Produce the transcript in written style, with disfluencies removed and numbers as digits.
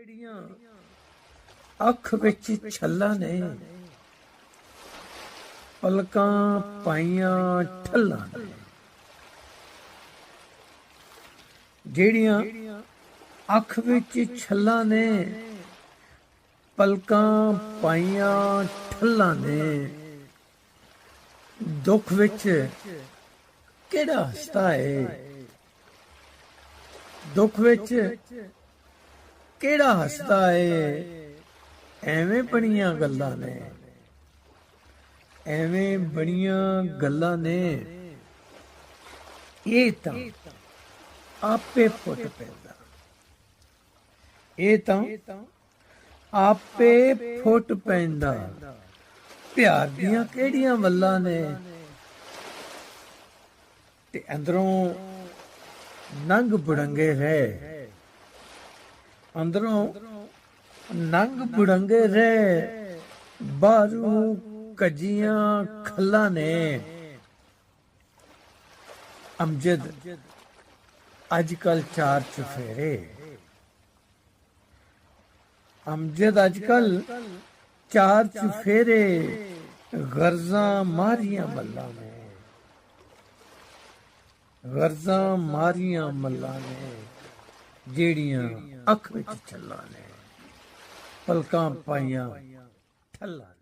ਜਿਹੜੀਆਂ ਅੱਖ ਵਿੱਚ ਛੱਲਾਂ ਨੇ, ਪਲਕਾਂ ਪਾਈਆਂ ਠੱਲਾਂ ਨੇ। ਜਿਹੜੀਆਂ ਅੱਖ ਵਿੱਚ ਛੱਲਾਂ ਨੇ, ਪਲਕਾਂ ਪਾਈਆਂ ਠੱਲਾਂ ਨੇ। ਦੁੱਖ ਵਿੱਚ ਕਿਹੜਾ ਹੱਸਦਾ ਏ, ਦੁੱਖ ਵਿੱਚ ਕਿਹੜਾ ਹੱਸਦਾ ਏ। ਐਵੇਂ ਬਣੀਆਂ ਗੱਲਾਂ ਨੇ, ਐਵੇਂ ਬਣੀਆਂ ਗੱਲਾਂ ਨੇ। ਇਹ ਤਾਂ ਆਪੇ ਫੁੱਟ ਪੈਂਦਾ, ਇਹ ਤਾਂ ਆਪੇ ਫੁੱਟ ਪੈਂਦਾ। ਪਿਆਰ ਦੀਆਂ ਕਿਹੜੀਆਂ ਵੱਲਾਂ ਨੇ, ਤੇ ਅੰਦਰੋਂ ਨੰਗ ਬੁੜੰਗੇ ਹੈ, ਅੰਦਰੋਂ ਨੰਗ ਬੁੜੰਗੇ ਰਹਿ। ਬਾਹਰੋਂ ਕੱਜੀਆਂ ਖੱਲਾਂ ਨੇ। ਅਮਜਦ ਅੱਜ ਕੱਲ ਚਾਰ ਚੁਫੇਰੇ, ਅਮਜਦ ਅੱਜ ਕੱਲ ਚਾਰ ਚੁਫੇਰੇ। ਗਰਜ਼ਾਂ ਮਾਰੀਆਂ ਮੱਲਾਂ ਨੇ, ਗਰਜ਼ਾਂ ਮਾਰੀਆਂ ਮੱਲਾਂ ਨੇ। ਜਿਹੜੀਆਂ ਅੱਖ ਵਿੱਚ ਛੱਲਾਂ ਨੇ, ਪਲਕਾਂ ਪਾਈਆਂ ਠੱਲਾਂ ਨੇ।